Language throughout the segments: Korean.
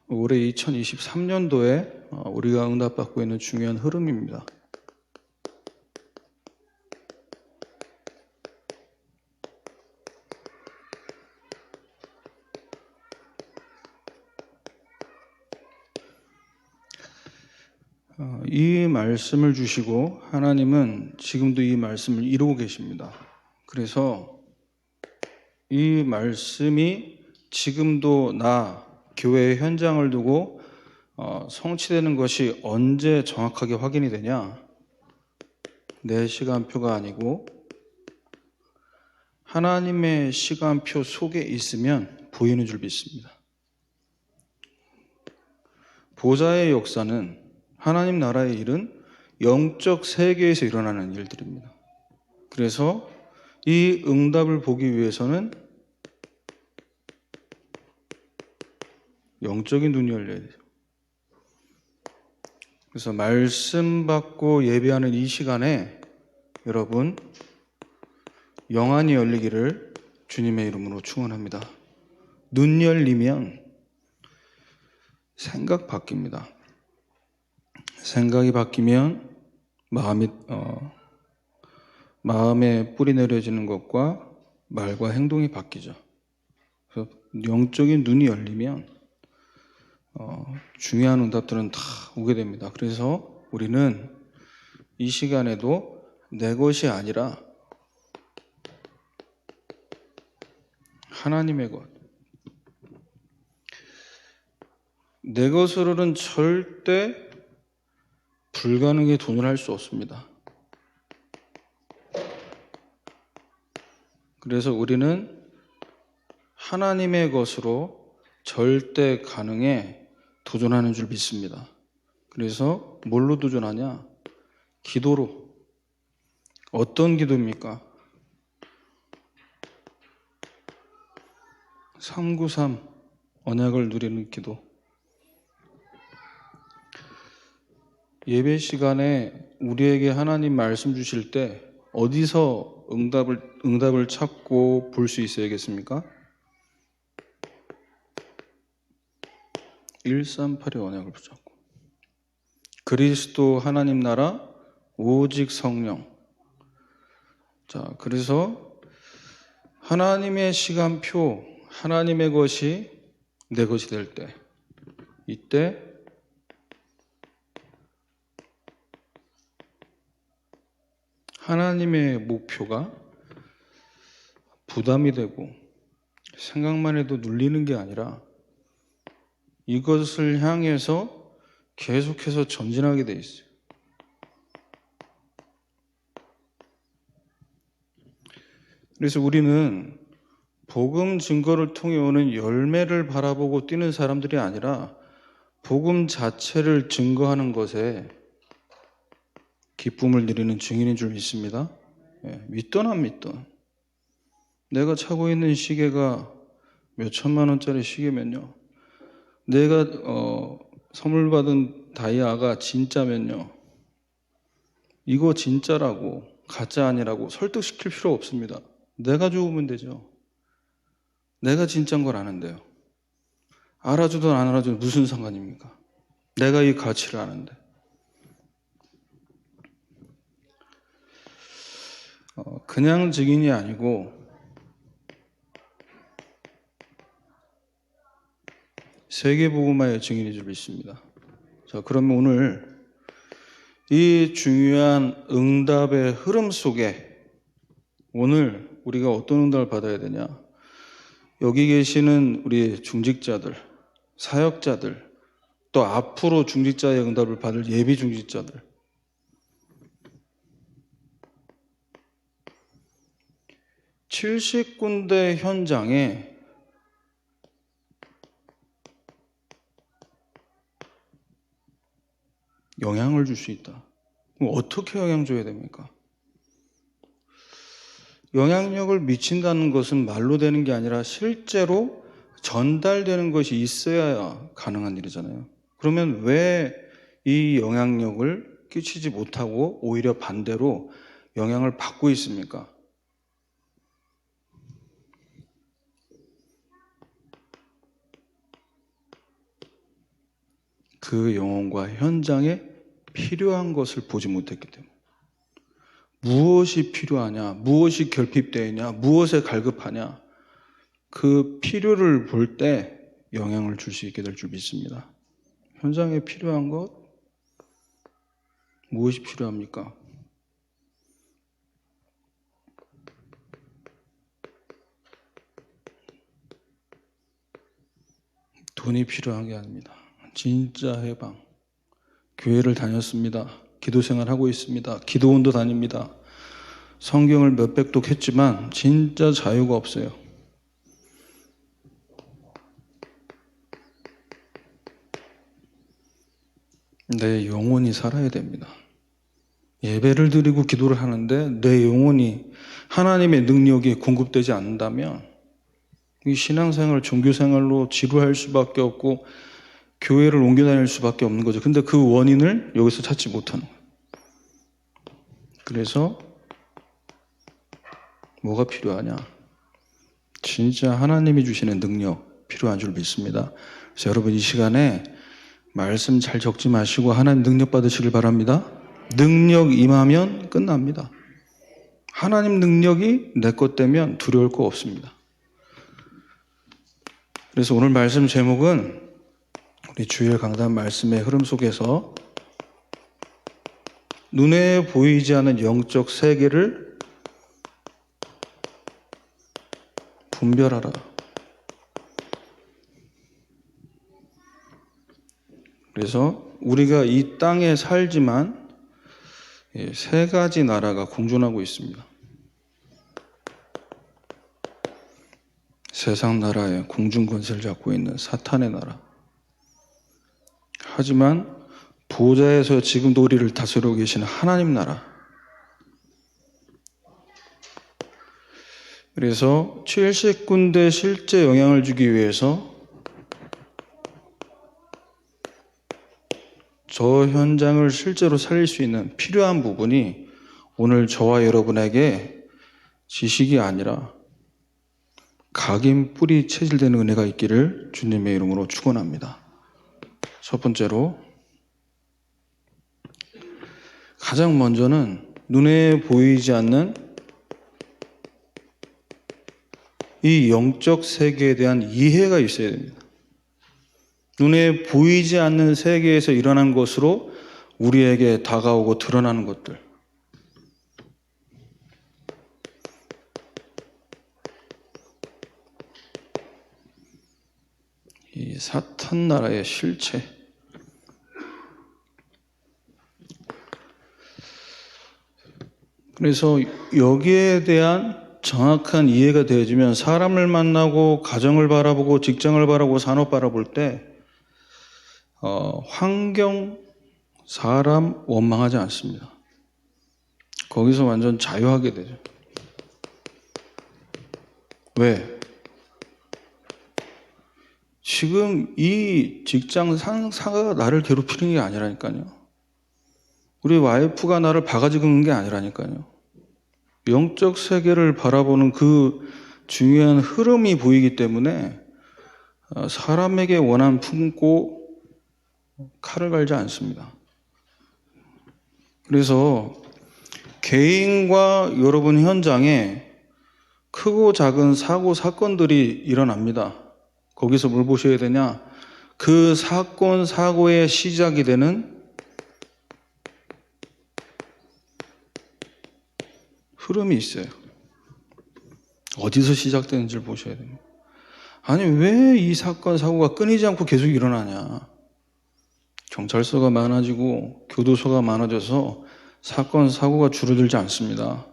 올해 2023년도에 우리가 응답받고 있는 중요한 흐름입니다. 이 말씀을 주시고 하나님은 지금도 이 말씀을 이루고 계십니다. 그래서 이 말씀이 지금도 교회의 현장을 두고 성취되는 것이 언제 정확하게 확인이 되냐? 내 시간표가 아니고 하나님의 시간표 속에 있으면 보이는 줄 믿습니다. 보좌의 역사는, 하나님 나라의 일은 영적 세계에서 일어나는 일들입니다. 그래서 이 응답을 보기 위해서는 영적인 눈이 열려야 돼요. 그래서 말씀 받고 예배하는 이 시간에 여러분 영안이 열리기를 주님의 이름으로 축원합니다. 눈 열리면 생각 바뀝니다. 생각이 바뀌면 마음에 뿌리 내려지는 것과 말과 행동이 바뀌죠. 그래서 영적인 눈이 열리면 중요한 응답들은 다 오게 됩니다. 그래서 우리는 이 시간에도 내 것이 아니라 하나님의 것, 내 것으로는 절대 불가능에 도전할 수 없습니다. 그래서 우리는 하나님의 것으로 절대 가능에 도전하는 줄 믿습니다. 그래서 뭘로 도전하냐? 기도로. 어떤 기도입니까? 393 언약을 누리는 기도. 예배 시간에 우리에게 하나님 말씀 주실 때 어디서 응답을 찾고 볼 수 있어야겠습니까? 138의 언약을 붙잡고, 그리스도 하나님 나라 오직 성령. 자, 그래서 하나님의 시간표, 하나님의 것이 내 것이 될 때, 이때 하나님의 목표가 부담이 되고 생각만 해도 눌리는 게 아니라 이것을 향해서 계속해서 전진하게 돼 있어요. 그래서 우리는 복음 증거를 통해 오는 열매를 바라보고 뛰는 사람들이 아니라 복음 자체를 증거하는 것에 기쁨을 누리는 증인인 줄 믿습니다. 믿던 안 믿던, 내가 차고 있는 시계가 몇 천만 원짜리 시계면요, 내가 선물 받은 다이아가 진짜면요, 이거 진짜라고 가짜 아니라고 설득시킬 필요 없습니다. 내가 좋으면 되죠. 내가 진짜인 걸 아는데요. 알아주든 안 알아주든 무슨 상관입니까? 내가 이 가치를 아는데. 그냥 증인이 아니고 세계복음화의 증인인 줄 믿습니다. 자, 그러면 오늘 이 중요한 응답의 흐름 속에 오늘 우리가 어떤 응답을 받아야 되냐? 여기 계시는 우리 중직자들, 사역자들, 또 앞으로 중직자의 응답을 받을 예비 중직자들, (70군데) 현장에 영향을 줄 수 있다. 그럼 어떻게 영향 줘야 됩니까? 영향력을 미친다는 것은 말로 되는 게 아니라 실제로 전달되는 것이 있어야 가능한 일이잖아요. 그러면 왜 이 영향력을 끼치지 못하고 오히려 반대로 영향을 받고 있습니까? 그 영혼과 현장에 필요한 것을 보지 못했기 때문에. 무엇이 필요하냐, 무엇이 결핍되어 있냐, 무엇에 갈급하냐, 그 필요를 볼 때 영향을 줄 수 있게 될 줄 믿습니다. 현장에 필요한 것, 무엇이 필요합니까? 돈이 필요한 게 아닙니다. 진짜 해방. 교회를 다녔습니다. 기도 생활하고 있습니다. 기도원도 다닙니다. 성경을 몇백 독 했지만 진짜 자유가 없어요. 내 영혼이 살아야 됩니다. 예배를 드리고 기도를 하는데 내 영혼이 하나님의 능력이 공급되지 않는다면 이 신앙생활, 종교생활로 지루할 수밖에 없고 교회를 옮겨 다닐 수밖에 없는 거죠. 근데 그 원인을 여기서 찾지 못하는 거예요. 그래서 뭐가 필요하냐? 진짜 하나님이 주시는 능력 필요한 줄 믿습니다. 그래서 여러분 이 시간에 말씀 잘 적지 마시고 하나님 능력 받으시길 바랍니다. 능력 임하면 끝납니다. 하나님 능력이 내 것 되면 두려울 거 없습니다. 그래서 오늘 말씀 제목은 우리 주일 강단 말씀의 흐름 속에서 눈에 보이지 않는 영적 세계를 분별하라. 그래서 우리가 이 땅에 살지만 세 가지 나라가 공존하고 있습니다. 세상 나라에 공중 권세를 잡고 있는 사탄의 나라. 하지만 보좌에서 지금도 우리를 다스리고 계시는 하나님 나라. 그래서 70군데 실제 영향을 주기 위해서 저 현장을 실제로 살릴 수 있는 필요한 부분이 오늘 저와 여러분에게 지식이 아니라 각인 뿌리 체질되는 은혜가 있기를 주님의 이름으로 축원합니다. 첫 번째로 가장 먼저는 눈에 보이지 않는 이 영적 세계에 대한 이해가 있어야 됩니다. 눈에 보이지 않는 세계에서 일어난 것으로 우리에게 다가오고 드러나는 것들. 이 사탄 나라의 실체. 그래서 여기에 대한 정확한 이해가 되어지면 사람을 만나고 가정을 바라보고 직장을 바라보고 산업 바라볼 때 환경, 사람 원망하지 않습니다. 거기서 완전 자유하게 되죠. 왜? 지금 이 직장 상사가 나를 괴롭히는 게 아니라니까요. 우리 와이프가 나를 바가지 긁는 게 아니라니까요. 영적 세계를 바라보는 그 중요한 흐름이 보이기 때문에 사람에게 원한 품고 칼을 갈지 않습니다. 그래서 개인과 여러분 현장에 크고 작은 사고, 사건들이 일어납니다. 거기서 뭘 보셔야 되냐? 그 사건, 사고의 시작이 되는 흐름이 있어요. 어디서 시작되는지를 보셔야 됩니다. 아니, 왜 이 사건, 사고가 끊이지 않고 계속 일어나냐? 경찰서가 많아지고 교도소가 많아져서 사건, 사고가 줄어들지 않습니다.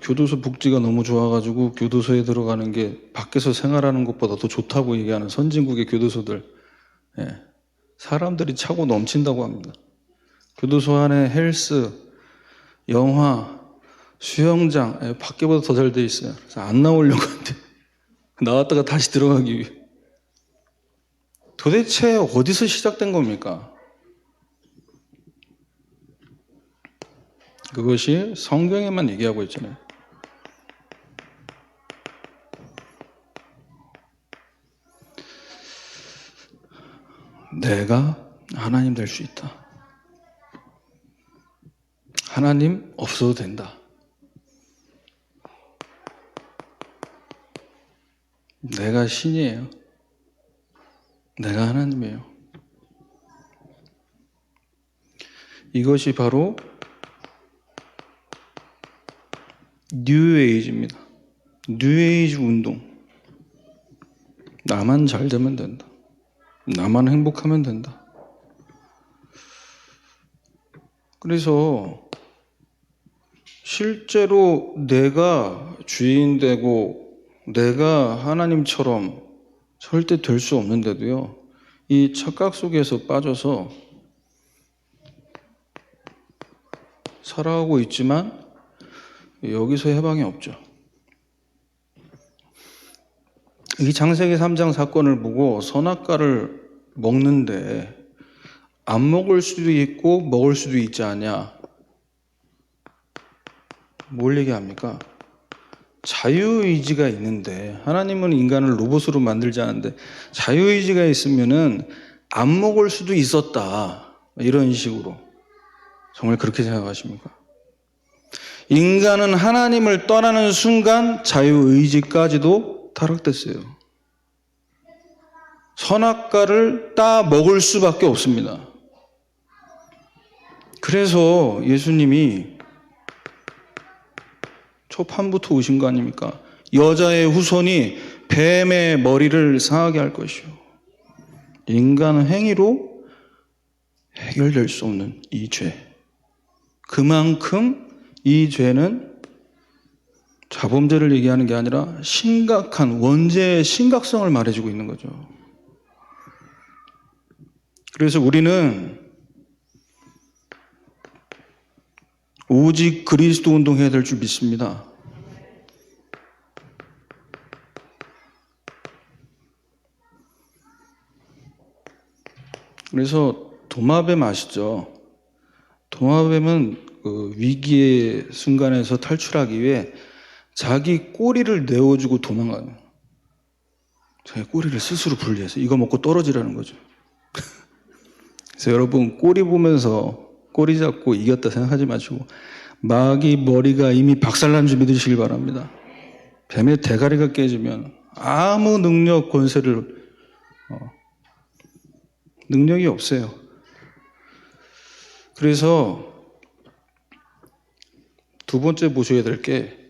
교도소 복지가 너무 좋아가지고 교도소에 들어가는 게 밖에서 생활하는 것보다 더 좋다고 얘기하는 선진국의 교도소들. 사람들이 차고 넘친다고 합니다. 교도소 안에 헬스, 영화, 수영장, 밖에보다 더 잘 돼 있어요. 그래서 안 나오려고 하는데 나왔다가 다시 들어가기 위해. 도대체 어디서 시작된 겁니까? 그것이 성경에만 얘기하고 있잖아요. 내가 하나님 될 수 있다. 하나님 없어도 된다. 내가 신이에요. 내가 하나님이에요. 이것이 바로 뉴에이지입니다. 뉴에이지 운동. 나만 잘 되면 된다. 나만 행복하면 된다. 그래서 실제로 내가 주인 되고 내가 하나님처럼 절대 될 수 없는데도요, 이 착각 속에서 빠져서 살아가고 있지만 여기서 해방이 없죠. 이 창세기 3장 사건을 보고 선악과를 먹는데 안 먹을 수도 있고 먹을 수도 있지 않냐. 뭘 얘기합니까? 자유의지가 있는데, 하나님은 인간을 로봇으로 만들지 않는데 자유의지가 있으면은 안 먹을 수도 있었다. 이런 식으로. 정말 그렇게 생각하십니까? 인간은 하나님을 떠나는 순간 자유의지까지도 타락됐어요. 선악과를 따 먹을 수밖에 없습니다. 그래서 예수님이 초판부터 오신 거 아닙니까? 여자의 후손이 뱀의 머리를 상하게 할 것이요. 인간 행위로 해결될 수 없는 이 죄. 그만큼 이 죄는 자범죄를 얘기하는 게 아니라 심각한 원죄의 심각성을 말해주고 있는 거죠. 그래서 우리는 오직 그리스도 운동해야 될 줄 믿습니다. 그래서 도마뱀 아시죠? 도마뱀은 그 위기의 순간에서 탈출하기 위해 자기 꼬리를 내어주고 도망가요. 자기 꼬리를 스스로 분리해서 이거 먹고 떨어지라는 거죠. 그래서 여러분 꼬리 보면서 꼬리 잡고 이겼다 생각하지 마시고 마귀 머리가 이미 박살난 줄 믿으시길 바랍니다. 뱀의 대가리가 깨지면 아무 능력, 권세를 능력이 없어요. 그래서 두 번째 보셔야 될 게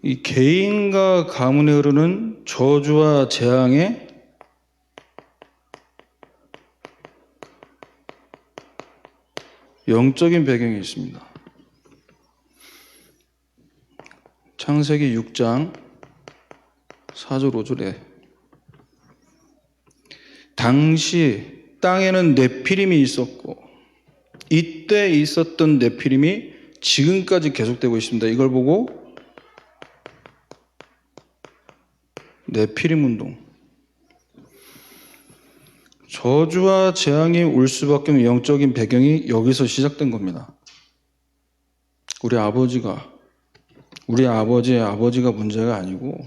이 개인과 가문에 흐르는 저주와 재앙의 영적인 배경이 있습니다. 창세기 6장 4절 5절에 당시 땅에는 네피림이 있었고 이때 있었던 네피림이 지금까지 계속되고 있습니다. 이걸 보고 네피림 운동, 저주와 재앙이 올 수밖에 없는 영적인 배경이 여기서 시작된 겁니다. 우리 아버지의 아버지가 문제가 아니고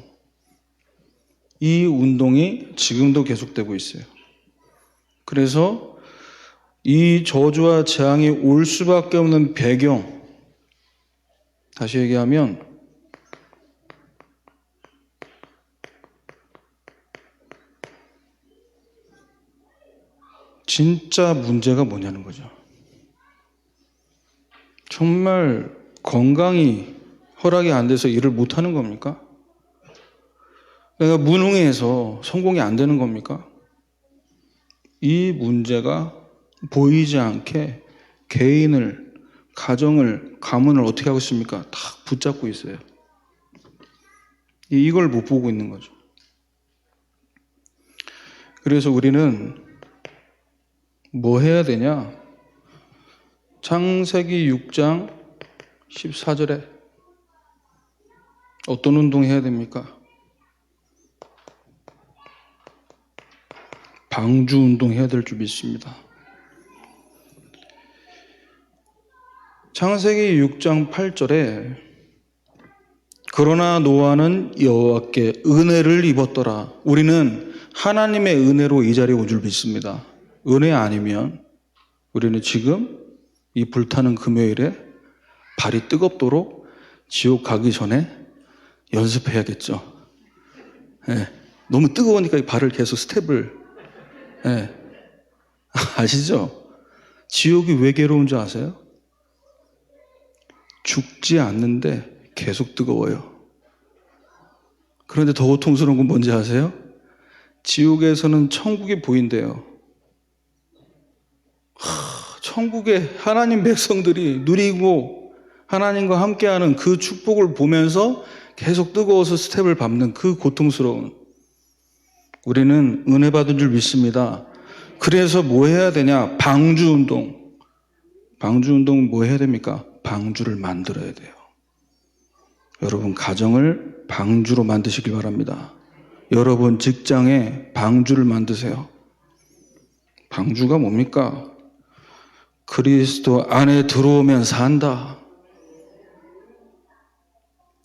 이 운동이 지금도 계속되고 있어요. 그래서 이 저주와 재앙이 올 수밖에 없는 배경, 다시 얘기하면 진짜 문제가 뭐냐는 거죠. 정말 건강이 허락이 안 돼서 일을 못하는 겁니까? 내가 무능해서 성공이 안 되는 겁니까? 이 문제가 보이지 않게 개인을, 가정을, 가문을 어떻게 하고 있습니까? 다 붙잡고 있어요. 이걸 못 보고 있는 거죠. 그래서 우리는 뭐 해야 되냐? 창세기 6장 14절에 어떤 운동 해야 됩니까? 방주 운동 해야 될 줄 믿습니다. 창세기 6장 8절에 그러나 노아는 여호와께 은혜를 입었더라. 우리는 하나님의 은혜로 이 자리에 온 줄 믿습니다. 은혜 아니면 우리는 지금 이 불타는 금요일에 발이 뜨겁도록 지옥 가기 전에 연습해야겠죠. 예. 너무 뜨거우니까 이 발을 계속 스텝을, 예. 아시죠? 지옥이 왜 괴로운 줄 아세요? 죽지 않는데 계속 뜨거워요. 그런데 더 고통스러운 건 뭔지 아세요? 지옥에서는 천국이 보인대요. 천국의 하나님 백성들이 누리고 하나님과 함께하는 그 축복을 보면서 계속 뜨거워서 스텝을 밟는 그 고통스러운, 우리는 은혜 받은 줄 믿습니다. 그래서 뭐 해야 되냐? 방주 운동. 방주 운동은 뭐 해야 됩니까? 방주를 만들어야 돼요. 여러분 가정을 방주로 만드시길 바랍니다. 여러분 직장에 방주를 만드세요. 방주가 뭡니까? 그리스도 안에 들어오면 산다.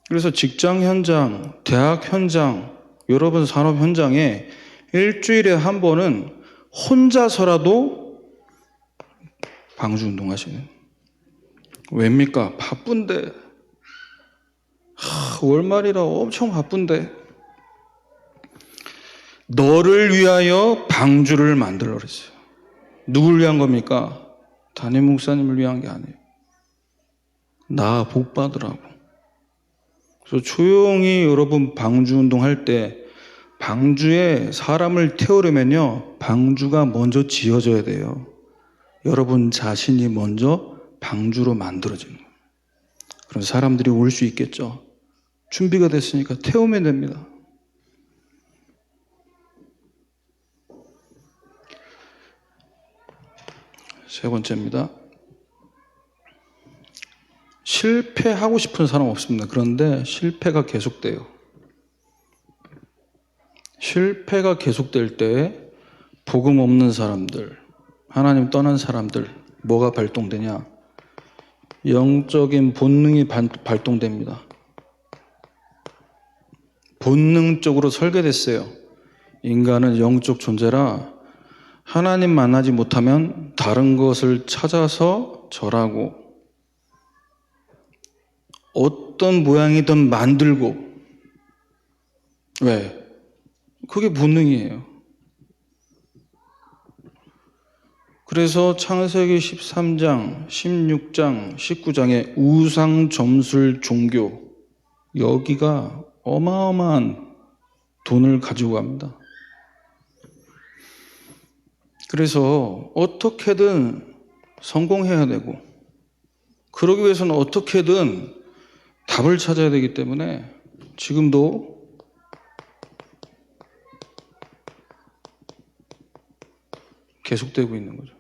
그래서 직장 현장, 대학 현장, 여러분 산업 현장에 일주일에 한 번은 혼자서라도 방주 운동하시는. 왜입니까? 바쁜데. 월말이라 엄청 바쁜데. 너를 위하여 방주를 만들어 그랬어요. 누굴 위한 겁니까? 담임 목사님을 위한 게 아니에요. 나 복 받으라고. 그래서 조용히 여러분 방주 운동할 때 방주에 사람을 태우려면요, 방주가 먼저 지어져야 돼요. 여러분 자신이 먼저 방주로 만들어지는 거예요. 그럼 사람들이 올 수 있겠죠. 준비가 됐으니까 태우면 됩니다. 세 번째입니다. 실패하고 싶은 사람 없습니다. 그런데 실패가 계속돼요. 실패가 계속될 때 복음 없는 사람들, 하나님 떠난 사람들, 뭐가 발동되냐? 영적인 본능이 발동됩니다. 본능적으로 설계됐어요. 인간은 영적 존재라 하나님 만나지 못하면 다른 것을 찾아서 절하고 어떤 모양이든 만들고. 왜? 그게 본능이에요. 그래서 창세기 13장, 16장, 19장에 우상 점술 종교, 여기가 어마어마한 돈을 가지고 갑니다. 그래서 어떻게든 성공해야 되고, 그러기 위해서는 어떻게든 답을 찾아야 되기 때문에 지금도 계속되고 있는 거죠.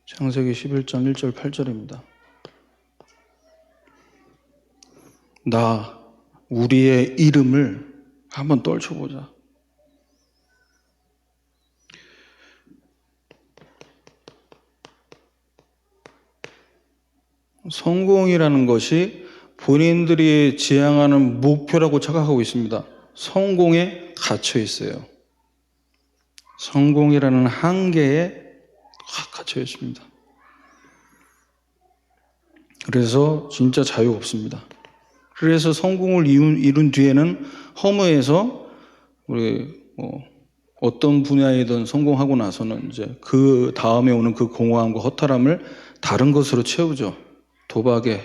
창세기 11장 1절 8절입니다. 우리의 이름을 한번 떨쳐보자. 성공이라는 것이 본인들이 지향하는 목표라고 착각하고 있습니다. 성공에 갇혀 있어요. 성공이라는 한계에 갇혀 있습니다. 그래서 진짜 자유 없습니다. 그래서 성공을 이룬 뒤에는 허무해서 우리 어떤 분야이든 성공하고 나서는 이제 그 다음에 오는 그 공허함과 허탈함을 다른 것으로 채우죠. 도박에,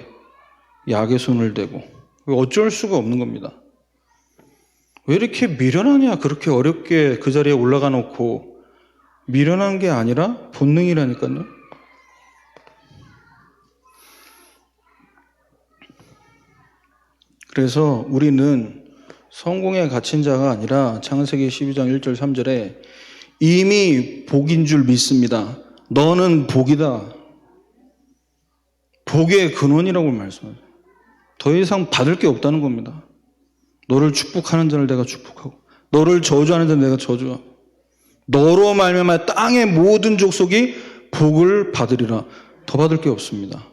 약에 손을 대고. 어쩔 수가 없는 겁니다. 왜 이렇게 미련하냐? 그렇게 어렵게 그 자리에 올라가 놓고. 미련한 게 아니라 본능이라니까요. 그래서 우리는 성공에 갇힌 자가 아니라 창세기 12장 1절 3절에 이미 복인 줄 믿습니다. 너는 복이다. 복의 근원이라고 말씀하죠. 더 이상 받을 게 없다는 겁니다. 너를 축복하는 자를 내가 축복하고 너를 저주하는 자를 내가 저주하고 너로 말미암아 땅의 모든 족속이 복을 받으리라. 더 받을 게 없습니다.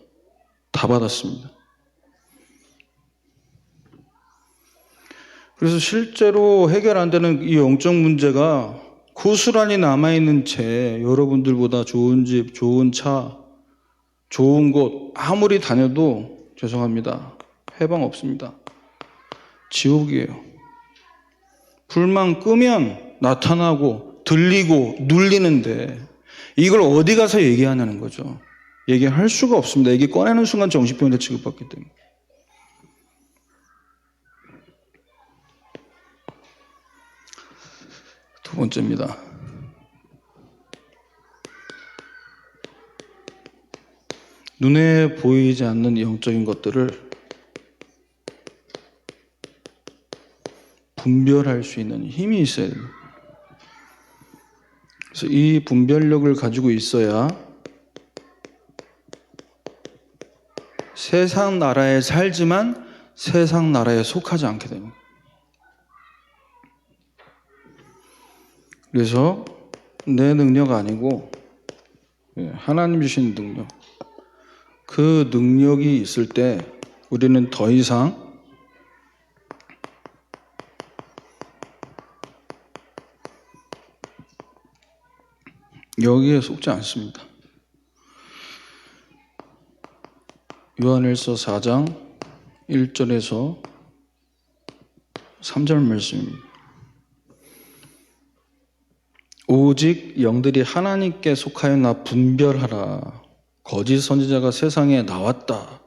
다 받았습니다. 그래서 실제로 해결 안 되는 이 영적 문제가 고스란히 남아있는 채 여러분들보다 좋은 집, 좋은 차, 좋은 곳 아무리 다녀도 죄송합니다. 해방 없습니다. 지옥이에요. 불만 끄면 나타나고 들리고 눌리는데 이걸 어디 가서 얘기하냐는 거죠. 얘기할 수가 없습니다. 얘기 꺼내는 순간 정신병자 취급받기 때문에. 두 번째입니다. 눈에 보이지 않는 영적인 것들을 분별할 수 있는 힘이 있어야 됩니다. 그래서 이 분별력을 가지고 있어야 세상 나라에 살지만 세상 나라에 속하지 않게 됩니다. 그래서 내 능력 아니고 하나님 주신 능력, 그 능력이 있을 때 우리는 더 이상 여기에 속지 않습니다. 요한일서 4장 1절에서 3절 말씀입니다. 오직 영들이 하나님께 속하였나 분별하라. 거짓 선지자가 세상에 나왔다.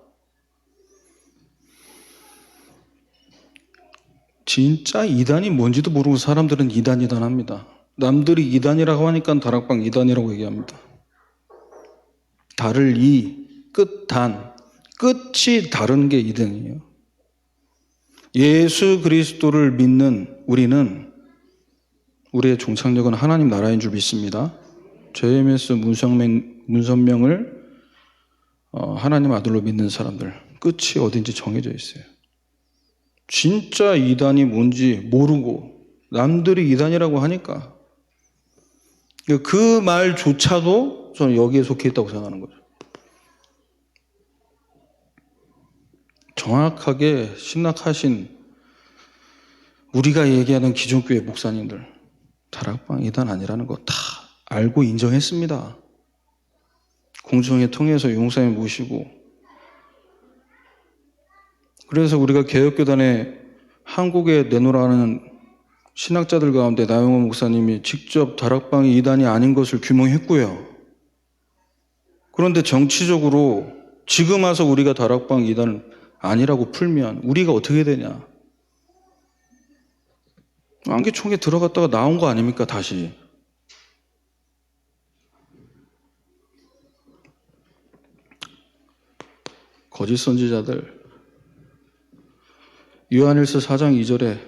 진짜 이단이 뭔지도 모르고 사람들은 이단 합니다. 남들이 이단이라고 하니까 다락방 이단이라고 얘기합니다. 달을 끝단, 끝이 다른 게 이단이에요. 예수 그리스도를 믿는 우리는 우리의 종착역은 하나님 나라인 줄 믿습니다. JMS 문선명을 하나님 아들로 믿는 사람들 끝이 어딘지 정해져 있어요. 진짜 이단이 뭔지 모르고 남들이 이단이라고 하니까 그 말조차도 저는 여기에 속해 있다고 생각하는 거죠. 정확하게 신학하신 우리가 얘기하는 기존교회 목사님들 다락방 이단 아니라는 거 다 알고 인정했습니다. 공청회 통해서 용사님 모시고 그래서 우리가 개혁교단에 한국에 내놓으라는 신학자들 가운데 나영원 목사님이 직접 다락방이 이단이 아닌 것을 규명했고요. 그런데 정치적으로 지금 와서 우리가 다락방 이단을 아니라고 풀면 우리가 어떻게 되냐? 안기총에 들어갔다가 나온 거 아닙니까 다시? 거짓 선지자들 요한일서 4장 2절에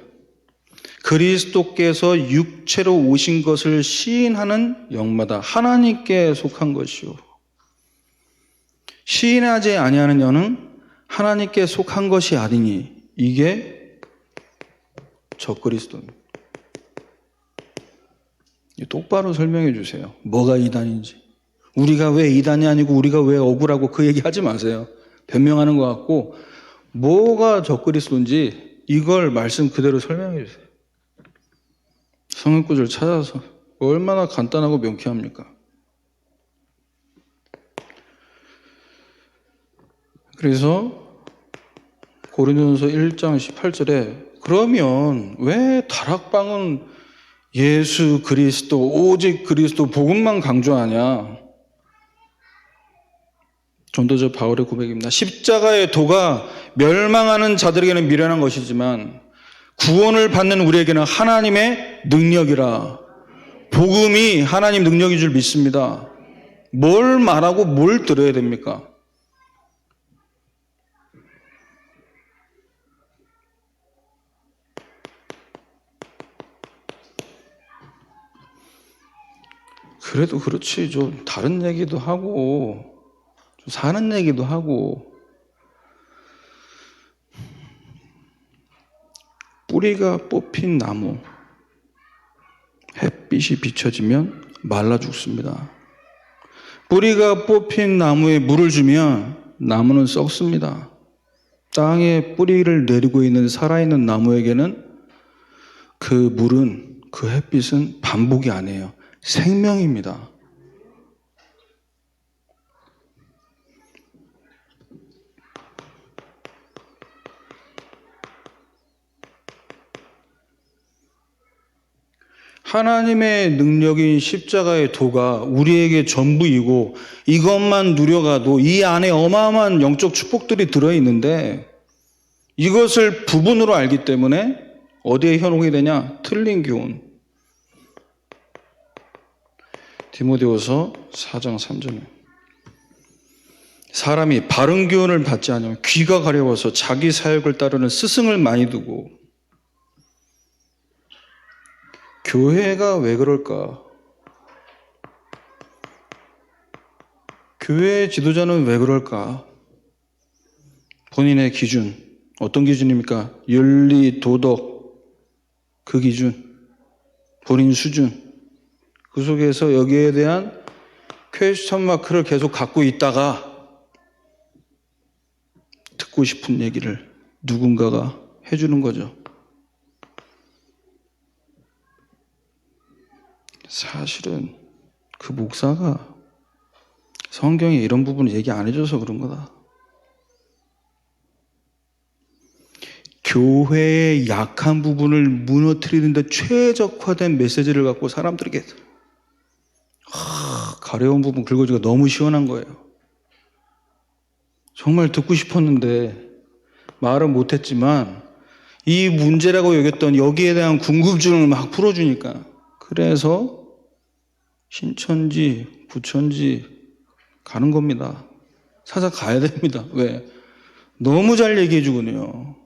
그리스도께서 육체로 오신 것을 시인하는 영마다 하나님께 속한 것이요 시인하지 아니하는 영은 하나님께 속한 것이 아니니 이게 적그리스도입니다. 똑바로 설명해 주세요. 뭐가 이단인지. 우리가 왜 이단이 아니고 우리가 왜 억울하고 그 얘기 하지 마세요. 변명하는 것 같고 뭐가 적그리스도인지 이걸 말씀 그대로 설명해 주세요. 성경 구절 찾아서 얼마나 간단하고 명쾌합니까? 그래서 고린도전서 1장 18절에 그러면 왜 다락방은 예수 그리스도 오직 그리스도 복음만 강조하냐? 전도자 바울의 고백입니다. 십자가의 도가 멸망하는 자들에게는 미련한 것이지만 구원을 받는 우리에게는 하나님의 능력이라. 복음이 하나님 능력인 줄 믿습니다. 뭘 말하고 뭘 들어야 됩니까? 그래도 그렇지 좀 다른 얘기도 하고 좀 사는 얘기도 하고 뿌리가 뽑힌 나무 햇빛이 비춰지면 말라 죽습니다. 뿌리가 뽑힌 나무에 물을 주면 나무는 썩습니다. 땅에 뿌리를 내리고 있는 살아있는 나무에게는 그 물은, 그 햇빛은 반복이 아니에요. 생명입니다. 하나님의 능력인 십자가의 도가 우리에게 전부이고 이것만 누려가도 이 안에 어마어마한 영적 축복들이 들어있는데 이것을 부분으로 알기 때문에 어디에 현혹이 되냐? 틀린 교훈. 디모데후서 4장 3절에 사람이 바른 교훈을 받지 않으면 귀가 가려워서 자기 사역을 따르는 스승을 많이 두고. 교회가 왜 그럴까? 교회의 지도자는 왜 그럴까? 본인의 기준, 어떤 기준입니까? 윤리, 도덕, 그 기준, 본인 수준, 그 속에서 여기에 대한 퀘스천 마크를 계속 갖고 있다가 듣고 싶은 얘기를 누군가가 해주는 거죠. 사실은 그 목사가 성경에 이런 부분을 얘기 안 해줘서 그런 거다. 교회의 약한 부분을 무너뜨리는 데 최적화된 메시지를 갖고 사람들에게 가려운 부분 긁어주기가 너무 시원한 거예요. 정말 듣고 싶었는데 말은 못했지만 이 문제라고 여겼던 여기에 대한 궁금증을 막 풀어주니까, 그래서 신천지, 부천지 가는 겁니다. 살짝 가야 됩니다. 왜? 너무 잘 얘기해 주거든요.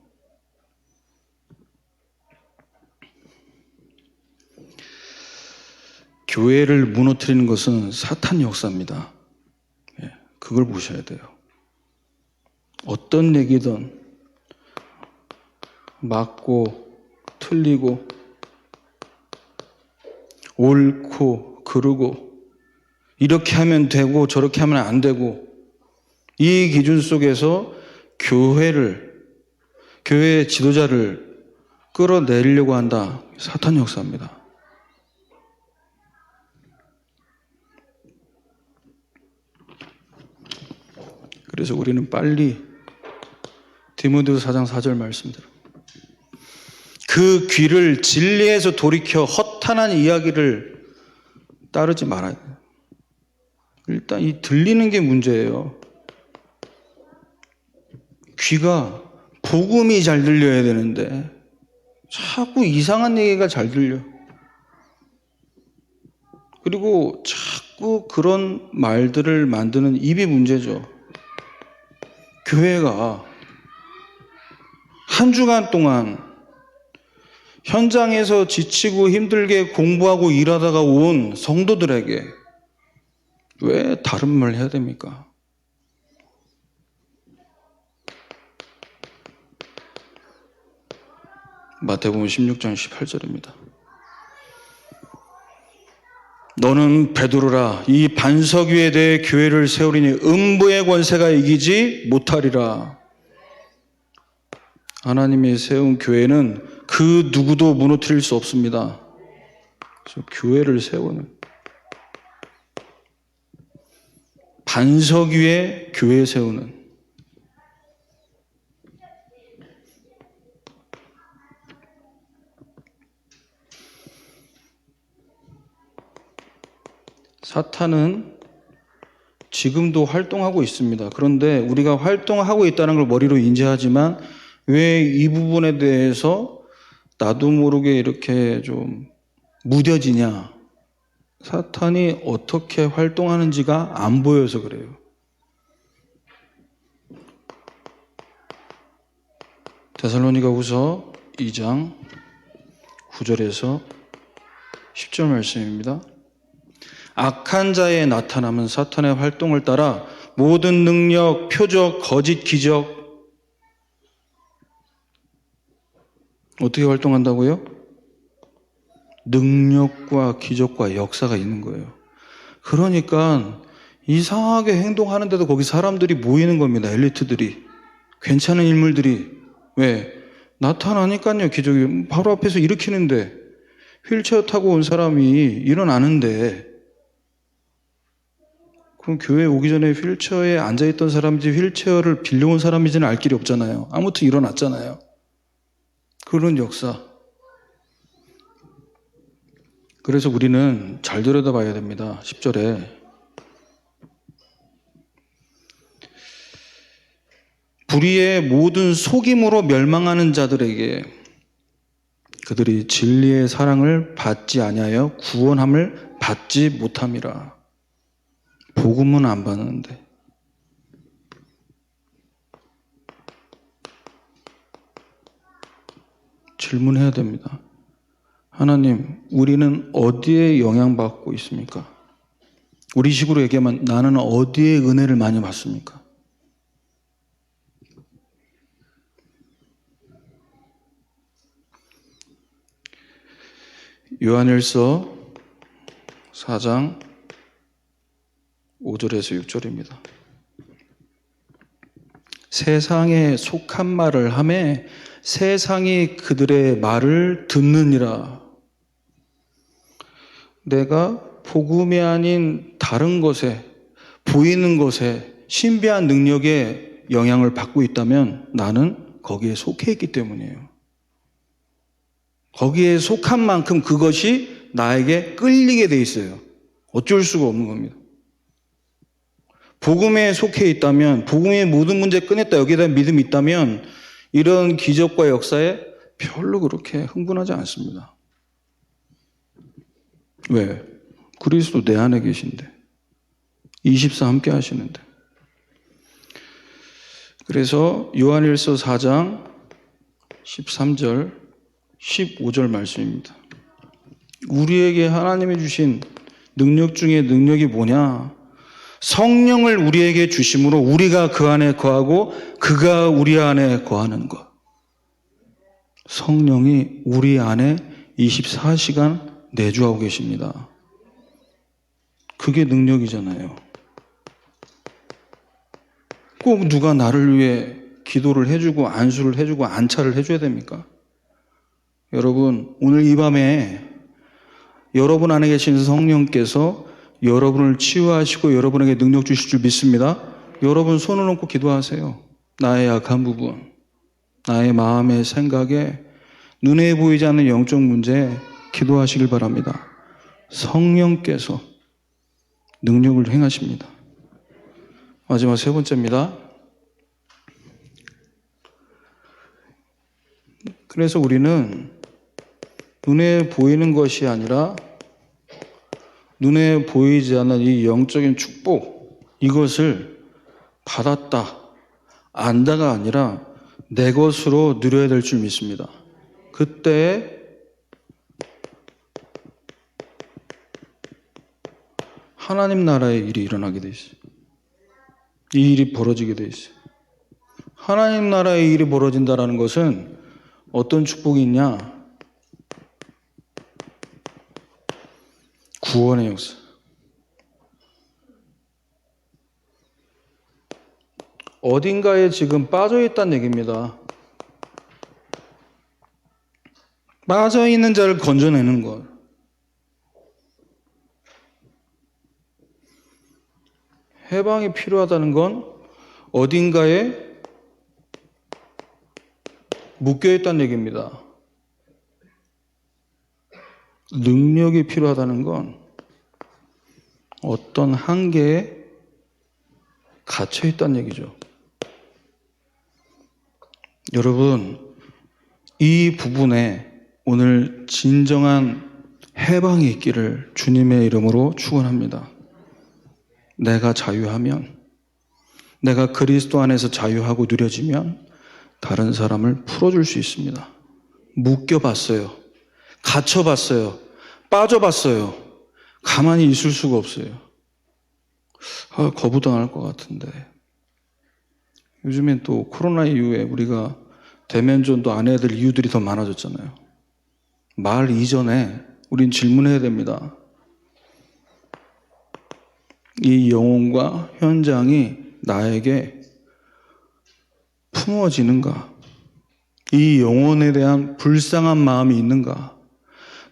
교회를 무너뜨리는 것은 사탄 역사입니다. 그걸 보셔야 돼요. 어떤 얘기든 맞고 틀리고 옳고 그르고 이렇게 하면 되고 저렇게 하면 안 되고, 이 기준 속에서 교회의 지도자를 끌어내리려고 한다. 사탄 역사입니다. 그래서 우리는 빨리 디모데후서 4장 4절 말씀대로 그 귀를 진리에서 돌이켜 허탄한 이야기를 따르지 말아야 돼요. 일단 이 들리는 게 문제예요. 귀가 복음이 잘 들려야 되는데 자꾸 이상한 얘기가 잘 들려. 그리고 자꾸 그런 말들을 만드는 입이 문제죠. 교회가 한 주간 동안 현장에서 지치고 힘들게 공부하고 일하다가 온 성도들에게 왜 다른 말 해야 됩니까? 마태복음 16장 18절입니다. 너는 베드로라, 이 반석 위에 대해 교회를 세우리니 음부의 권세가 이기지 못하리라. 하나님이 세운 교회는 그 누구도 무너뜨릴 수 없습니다. 그래서 교회를 세우는, 반석 위에 교회 세우는, 사탄은 지금도 활동하고 있습니다. 그런데 우리가 활동하고 있다는 걸 머리로 인지하지만 왜 이 부분에 대해서 나도 모르게 이렇게 좀 무뎌지냐? 사탄이 어떻게 활동하는지가 안 보여서 그래요. 데살로니가후서 2장 9절에서 10절 말씀입니다. 악한 자의 나타남은 사탄의 활동을 따라 모든 능력, 표적, 거짓 기적, 어떻게 활동한다고요? 능력과 기적과 역사가 있는 거예요. 그러니까 이상하게 행동하는데도 거기 사람들이 모이는 겁니다. 엘리트들이. 괜찮은 인물들이. 왜? 나타나니까요, 기적이. 바로 앞에서 일으키는데, 휠체어 타고 온 사람이 일어나는데, 그럼 교회 오기 전에 휠체어에 앉아있던 사람인지 휠체어를 빌려온 사람인지는 알 길이 없잖아요. 아무튼 일어났잖아요. 그런 역사. 그래서 우리는 잘 들여다봐야 됩니다. 10절에. 불의의 모든 속임으로 멸망하는 자들에게 그들이 진리의 사랑을 받지 아니하여 구원함을 받지 못함이라. 복음은 안 받는데. 질문해야 됩니다. 하나님, 우리는 어디에 영향받고 있습니까? 우리 식으로 얘기하면 나는 어디에 은혜를 많이 받습니까? 요한일서 4장 5절에서 6절입니다. 세상에 속한 말을 하며 세상이 그들의 말을 듣느니라. 내가 복음이 아닌 다른 것에, 보이는 것에 신비한 능력에 영향을 받고 있다면 나는 거기에 속해 있기 때문이에요. 거기에 속한 만큼 그것이 나에게 끌리게 돼 있어요. 어쩔 수가 없는 겁니다. 복음에 속해 있다면, 복음의 모든 문제 꺼냈다, 여기에 대한 믿음이 있다면 이런 기적과 역사에 별로 그렇게 흥분하지 않습니다. 왜? 그리스도 내 안에 계신데, 24 함께 하시는데. 그래서 요한일서 4장 13절 15절 말씀입니다. 우리에게 하나님이 주신 능력 중에 능력이 뭐냐? 성령을 우리에게 주심으로 우리가 그 안에 거하고 그가 우리 안에 거하는 것. 성령이 우리 안에 24시간 내주하고 계십니다. 그게 능력이잖아요. 꼭 누가 나를 위해 기도를 해주고 안수를 해주고 안차를 해줘야 됩니까? 여러분, 오늘 이 밤에 여러분 안에 계신 성령께서 여러분을 치유하시고 여러분에게 능력 주실 줄 믿습니다. 여러분 손을 얹고 기도하세요. 나의 약한 부분, 나의 마음의 생각에, 눈에 보이지 않는 영적 문제에 기도하시길 바랍니다. 성령께서 능력을 행하십니다. 마지막 세 번째입니다. 그래서 우리는 눈에 보이는 것이 아니라 눈에 보이지 않는 이 영적인 축복, 이것을 받았다, 안다가 아니라 내 것으로 누려야 될 줄 믿습니다. 그때 하나님 나라의 일이 일어나게 돼 있어요. 이 일이 벌어지게 돼 있어요. 하나님 나라의 일이 벌어진다는 것은 어떤 축복이 있냐? 구원의 역사. 어딘가에 지금 빠져있다는 얘기입니다. 빠져있는 자를 건져내는 것. 해방이 필요하다는 건 어딘가에 묶여있다는 얘기입니다. 능력이 필요하다는 건 어떤 한계에 갇혀있다는 얘기죠. 여러분, 이 부분에 오늘 진정한 해방이 있기를 주님의 이름으로 축원합니다. 내가 자유하면, 내가 그리스도 안에서 자유하고 누려지면 다른 사람을 풀어줄 수 있습니다. 묶여봤어요. 갇혀봤어요. 빠져봤어요. 가만히 있을 수가 없어요. 거부당할 것 같은데. 요즘엔 또 코로나 이후에 우리가 대면전도 안 해야 될 이유들이 더 많아졌잖아요. 말 이전에 우린 질문해야 됩니다. 이 영혼과 현장이 나에게 품어지는가? 이 영혼에 대한 불쌍한 마음이 있는가?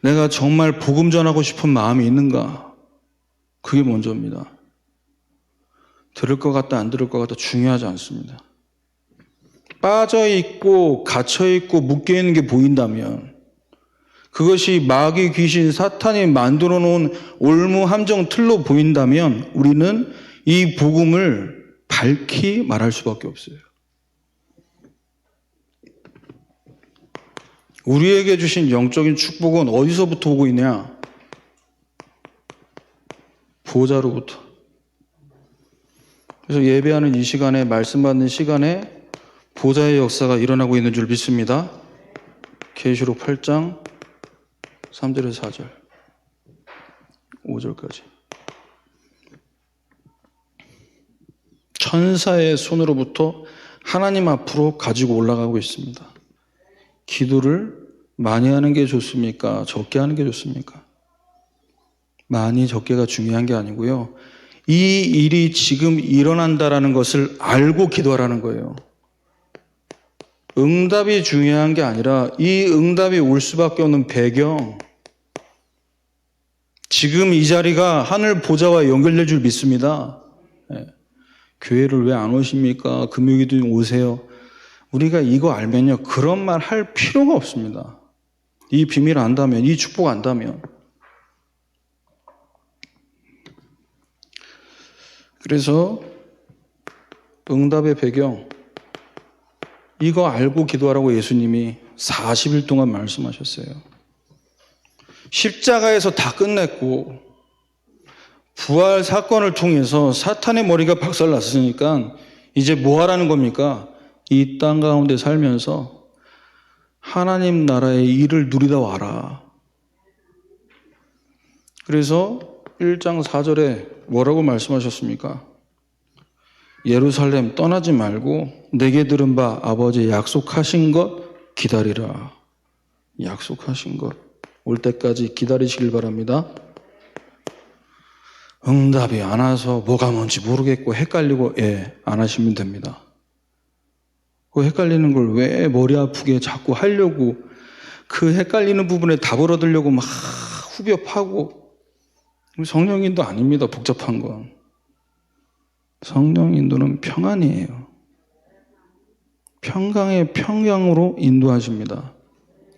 내가 정말 복음 전하고 싶은 마음이 있는가? 그게 먼저입니다. 들을 것 같다, 안 들을 것 같다 중요하지 않습니다. 빠져있고, 갇혀있고, 묶여있는 게 보인다면, 그것이 마귀, 귀신, 사탄이 만들어 놓은 올무 함정 틀로 보인다면, 우리는 이 복음을 밝히 말할 수밖에 없어요. 우리에게 주신 영적인 축복은 어디서부터 오고 있냐? 보좌로부터. 그래서 예배하는 이 시간에, 말씀 받는 시간에 보좌의 역사가 일어나고 있는 줄 믿습니다. 계시록 8장 3절에서 4절 5절까지. 천사의 손으로부터 하나님 앞으로 가지고 올라가고 있습니다. 기도를 많이 하는 게 좋습니까? 적게 하는 게 좋습니까? 많이 적게가 중요한 게 아니고요. 이 일이 지금 일어난다라는 것을 알고 기도하라는 거예요. 응답이 중요한 게 아니라 이 응답이 올 수밖에 없는 배경, 지금 이 자리가 하늘 보좌와 연결될 줄 믿습니다. 네. 교회를 왜 안 오십니까? 금요기도 오세요. 우리가 이거 알면요, 그런 말 할 필요가 없습니다. 이 비밀 안다면, 이 축복 안다면. 그래서 응답의 배경, 이거 알고 기도하라고 예수님이 40일 동안 말씀하셨어요. 십자가에서 다 끝냈고 부활 사건을 통해서 사탄의 머리가 박살났으니까 이제 뭐 하라는 겁니까? 이 땅 가운데 살면서 하나님 나라의 일을 누리다 와라. 그래서 1장 4절에 뭐라고 말씀하셨습니까? 예루살렘 떠나지 말고 내게 들은 바 아버지 약속하신 것 기다리라. 약속하신 것 올 때까지 기다리시길 바랍니다. 응답이 안 와서 뭐가 뭔지 모르겠고 헷갈리고 안 하시면 됩니다. 그 헷갈리는 걸 왜 머리 아프게 자꾸 하려고, 그 헷갈리는 부분에 답을 얻으려고 막 후벼 파고. 성령 인도 아닙니다. 복잡한 건. 성령 인도는 평안이에요. 평강의 평강으로 인도하십니다.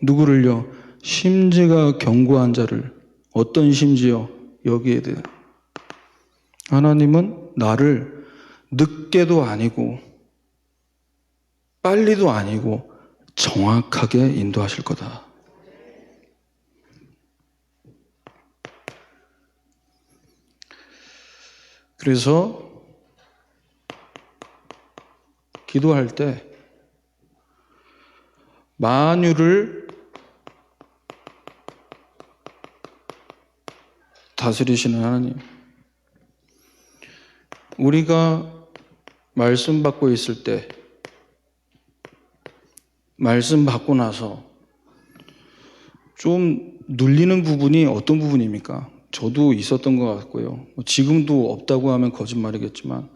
누구를요? 심지가 견고한 자를. 어떤 심지요? 여기에 대해. 하나님은 나를 늦게도 아니고 빨리도 아니고 정확하게 인도하실 거다. 그래서 기도할 때 만유를 다스리시는 하나님, 우리가 말씀 받고 있을 때, 말씀 받고 나서 좀 눌리는 부분이 어떤 부분입니까? 저도 있었던 것 같고요. 지금도 없다고 하면 거짓말이겠지만,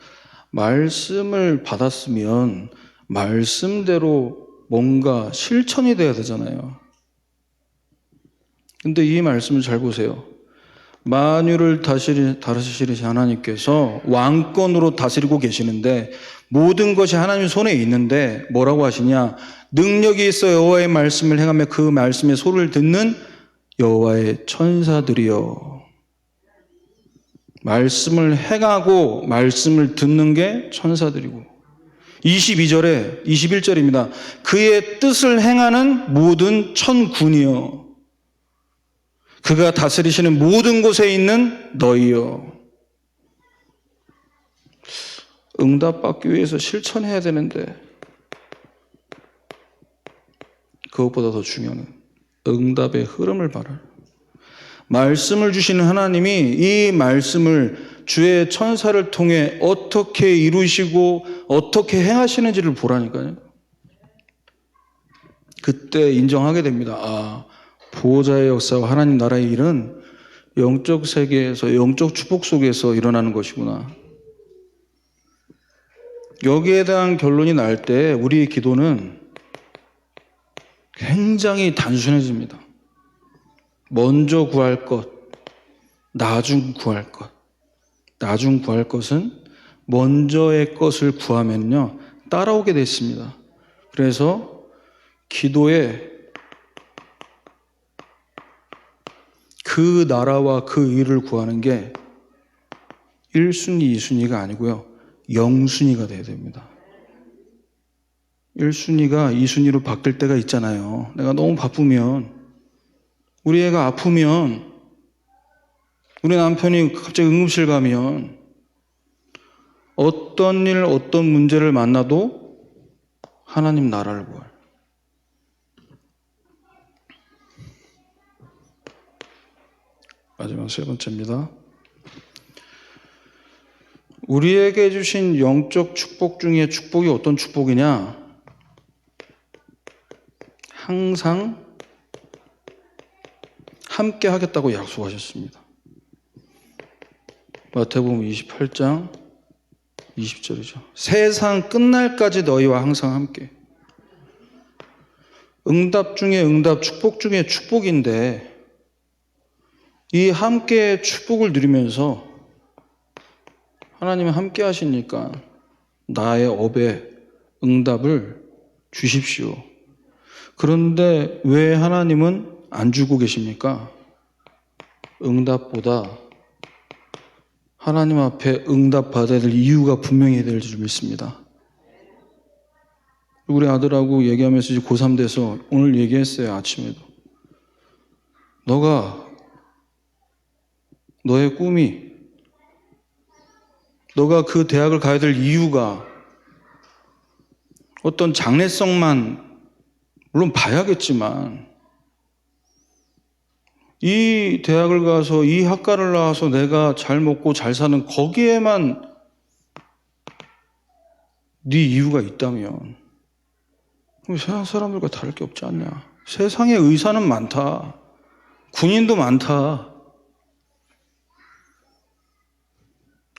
말씀을 받았으면 말씀대로 뭔가 실천이 돼야 되잖아요. 근데 이 말씀을 잘 보세요. 만유를 다스리신 하나님께서 왕권으로 다스리고 계시는데 모든 것이 하나님 손에 있는데 뭐라고 하시냐? 능력이 있어 여호와의 말씀을 행하며 그 말씀의 소리를 듣는 여호와의 천사들이여. 말씀을 행하고 말씀을 듣는 게 천사들이고, 22절에 21절입니다. 그의 뜻을 행하는 모든 천군이여. 그가 다스리시는 모든 곳에 있는 너희여. 응답받기 위해서 실천해야 되는데 그것보다 더 중요한 응답의 흐름을 봐라. 말씀을 주시는 하나님이 이 말씀을 주의 천사를 통해 어떻게 이루시고 어떻게 행하시는지를 보라니까요. 그때 인정하게 됩니다. 보호자의 역사와 하나님 나라의 일은 영적 세계에서 영적 축복 속에서 일어나는 것이구나. 여기에 대한 결론이 날 때 우리의 기도는 굉장히 단순해집니다. 먼저 구할 것, 나중 구할 것. 나중 구할 것은 먼저의 것을 구하면요 따라오게 돼 있습니다. 그래서 기도에 그 나라와 그 의를 구하는 게 1순위, 2순위가 아니고요 0순위가 돼야 됩니다. 1순위가 2순위로 바뀔 때가 있잖아요. 내가 너무 바쁘면, 우리 애가 아프면, 우리 남편이 갑자기 응급실 가면, 어떤 일, 어떤 문제를 만나도 하나님 나라를 구할. 마지막 세 번째입니다. 우리에게 주신 영적 축복 중에 축복이 어떤 축복이냐? 항상 함께 하겠다고 약속하셨습니다. 마태복음 28장 20절이죠. 세상 끝날까지 너희와 항상 함께. 응답 중에 응답, 축복 중에 축복인데 이 함께의 축복을 누리면서 하나님이 함께 하시니까 나의 업에 응답을 주십시오. 그런데 왜 하나님은 안 주고 계십니까? 응답보다 하나님 앞에 응답받아야 될 이유가 분명히 될 줄 믿습니다. 우리 아들하고 얘기하면서 이제 고3 돼서 오늘 얘기했어요. 아침에도. 너의 꿈이, 너가 그 대학을 가야 될 이유가 어떤 장래성만 물론 봐야겠지만 이 대학을 가서 이 학과를 나와서 내가 잘 먹고 잘 사는 거기에만 네 이유가 있다면 그럼 세상 사람들과 다를 게 없지 않냐. 세상에 의사는 많다. 군인도 많다.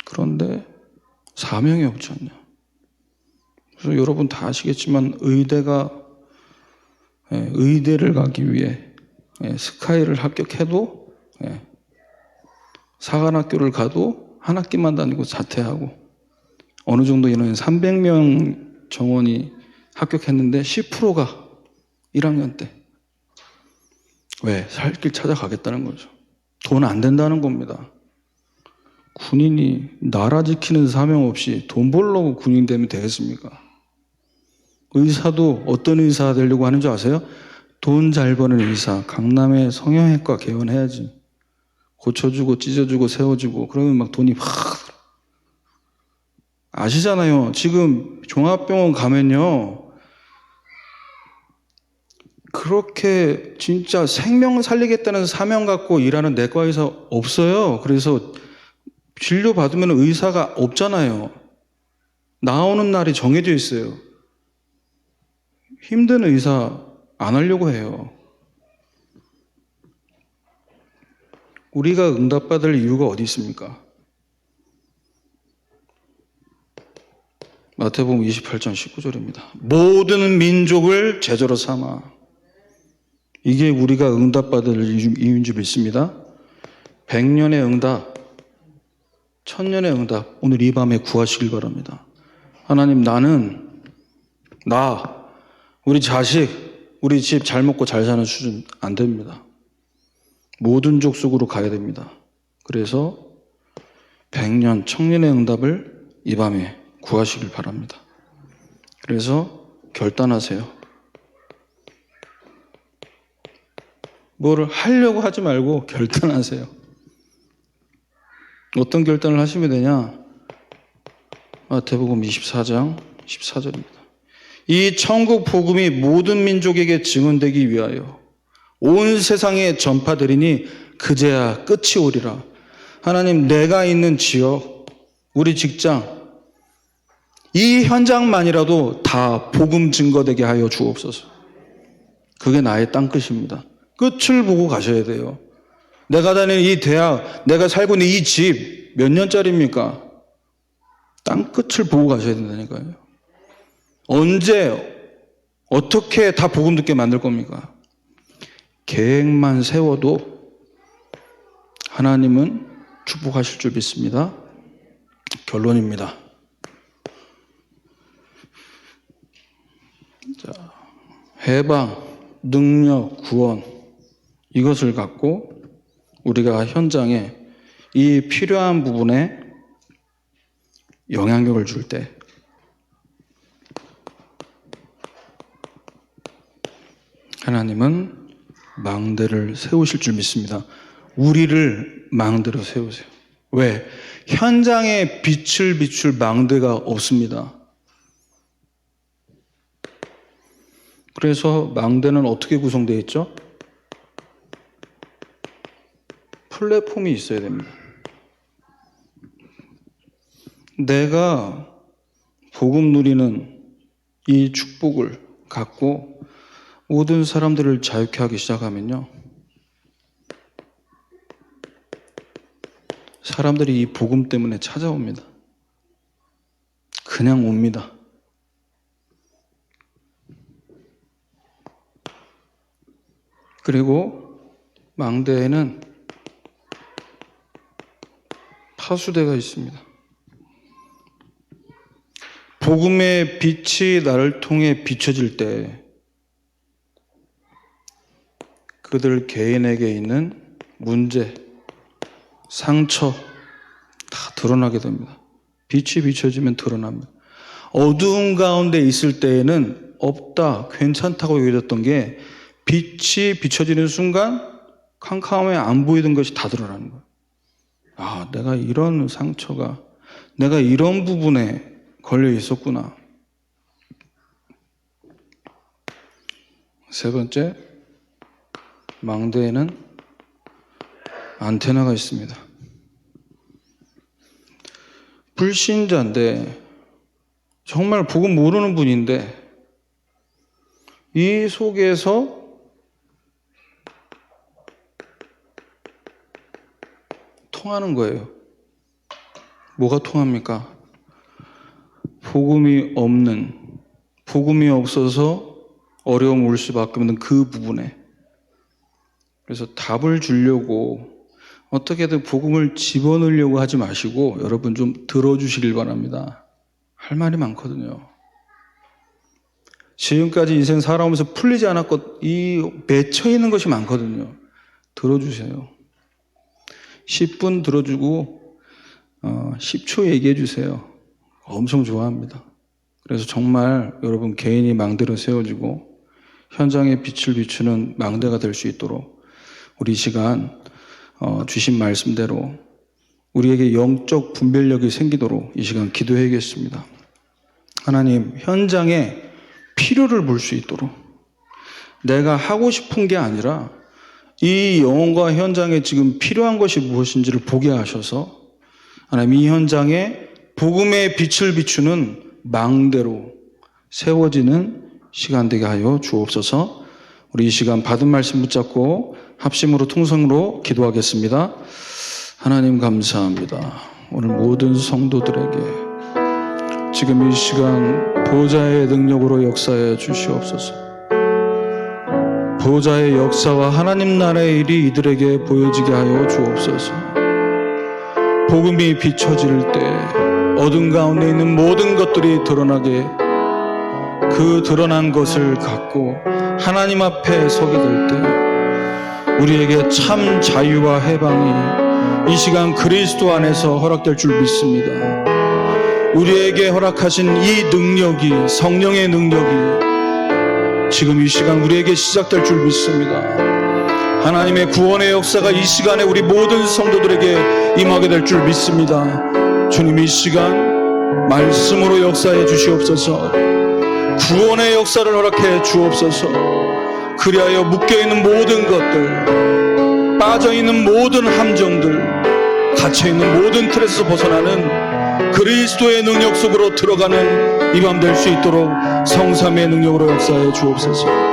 그런데 사명이 없지 않냐. 그래서 여러분 다 아시겠지만 의대를 가기 위해 스카이를 합격해도 사관학교를 가도 한 학기만 다니고 자퇴하고 어느 정도 인원이 300명 정원이 합격했는데 10%가 1학년 때 왜? 살 길 찾아가겠다는 거죠. 돈 안 된다는 겁니다. 군인이 나라 지키는 사명 없이 돈 벌려고 군인 되면 되겠습니까? 의사도 어떤 의사 되려고 하는 줄 아세요? 돈 잘 버는 의사, 강남에 성형외과 개원해야지. 고쳐주고 찢어주고 세워주고 그러면 막 돈이 막 아시잖아요. 지금 종합병원 가면요 그렇게 진짜 생명 살리겠다는 사명 갖고 일하는 내과 의사 없어요. 그래서 진료 받으면 의사가 없잖아요. 나오는 날이 정해져 있어요. 힘든 의사 안 하려고 해요. 우리가 응답받을 이유가 어디 있습니까? 마태복음 28장 19절입니다. 모든 민족을 제자로 삼아. 이게 우리가 응답받을 이유인 줄 믿습니다. 100년의 응답, 1000년의 응답, 오늘 이 밤에 구하시길 바랍니다. 하나님, 우리 자식, 우리 집 잘 먹고 잘 사는 수준 안 됩니다. 모든 족속으로 가야 됩니다. 그래서 100년, 1000년의 응답을 이 밤에 구하시길 바랍니다. 그래서 결단하세요. 뭐를 하려고 하지 말고 결단하세요. 어떤 결단을 하시면 되냐? 마태복음 24장 14절입니다. 이 천국 복음이 모든 민족에게 증언되기 위하여 온 세상에 전파되리니 그제야 끝이 오리라. 하나님, 내가 있는 지역, 우리 직장, 이 현장만이라도 다 복음 증거되게 하여 주옵소서. 그게 나의 땅끝입니다. 끝을 보고 가셔야 돼요. 내가 다니는 이 대학, 내가 살고 있는 이 집 몇 년짜리입니까? 땅끝을 보고 가셔야 된다니까요. 언제 어떻게 다 복음 듣게 만들 겁니까? 계획만 세워도 하나님은 축복하실 줄 믿습니다. 결론입니다. 자, 해방, 능력, 구원 이것을 갖고 우리가 현장에 이 필요한 부분에 영향력을 줄 때 하나님은 망대를 세우실 줄 믿습니다. 우리를 망대로 세우세요. 왜? 현장에 빛을 비출 망대가 없습니다. 그래서 망대는 어떻게 구성되어 있죠? 플랫폼이 있어야 됩니다. 내가 복음 누리는 이 축복을 갖고 모든 사람들을 자유케 하기 시작하면요, 사람들이 이 복음 때문에 찾아옵니다. 그냥 옵니다. 그리고 망대에는 파수대가 있습니다. 복음의 빛이 나를 통해 비춰질 때 그들 개인에게 있는 문제, 상처 다 드러나게 됩니다. 빛이 비춰지면 드러납니다. 어두운 가운데 있을 때에는 없다, 괜찮다고 여겨졌던 게 빛이 비춰지는 순간 캄캄함에 안 보이던 것이 다 드러나는 거예요. 아, 내가 이런 상처가, 내가 이런 부분에 걸려 있었구나. 세 번째, 망대에는 안테나가 있습니다. 불신자인데 정말 복음 모르는 분인데 이 속에서 통하는 거예요. 뭐가 통합니까? 복음이 없어서 어려움 올 수밖에 없는 그 부분에. 그래서 답을 주려고 어떻게든 복음을 집어넣으려고 하지 마시고 여러분 좀 들어주시길 바랍니다. 할 말이 많거든요. 지금까지 인생 살아오면서 풀리지 않았고 이 맺혀 있는 것이 많거든요. 들어주세요. 10분 들어주고 10초 얘기해 주세요. 엄청 좋아합니다. 그래서 정말 여러분 개인이 망대로 세워지고 현장에 빛을 비추는 망대가 될 수 있도록 우리 시간 주신 말씀대로 우리에게 영적 분별력이 생기도록 이 시간 기도해야겠습니다. 하나님, 현장에 필요를 볼 수 있도록 내가 하고 싶은 게 아니라 이 영혼과 현장에 지금 필요한 것이 무엇인지를 보게 하셔서 하나님 이 현장에 복음의 빛을 비추는 망대로 세워지는 시간 되게 하여 주옵소서. 우리 이 시간 받은 말씀 붙잡고 합심으로 통성으로 기도하겠습니다. 하나님 감사합니다. 오늘 모든 성도들에게 지금 이 시간 보좌의 능력으로 역사해 주시옵소서. 보좌의 역사와 하나님 나라의 일이 이들에게 보여지게 하여 주옵소서. 복음이 비춰질 때 어둠 가운데 있는 모든 것들이 드러나게, 그 드러난 것을 갖고 하나님 앞에 서게 될 때 우리에게 참 자유와 해방이 이 시간 그리스도 안에서 허락될 줄 믿습니다. 우리에게 허락하신 이 능력이, 성령의 능력이 지금 이 시간 우리에게 시작될 줄 믿습니다. 하나님의 구원의 역사가 이 시간에 우리 모든 성도들에게 임하게 될 줄 믿습니다. 주님, 이 시간 말씀으로 역사해 주시옵소서. 구원의 역사를 허락해 주옵소서. 그리하여 묶여있는 모든 것들, 빠져있는 모든 함정들, 갇혀있는 모든 틀에서 벗어나는 그리스도의 능력 속으로 들어가는 이 밤 될 수 있도록 성삼의 능력으로 역사해 주옵소서.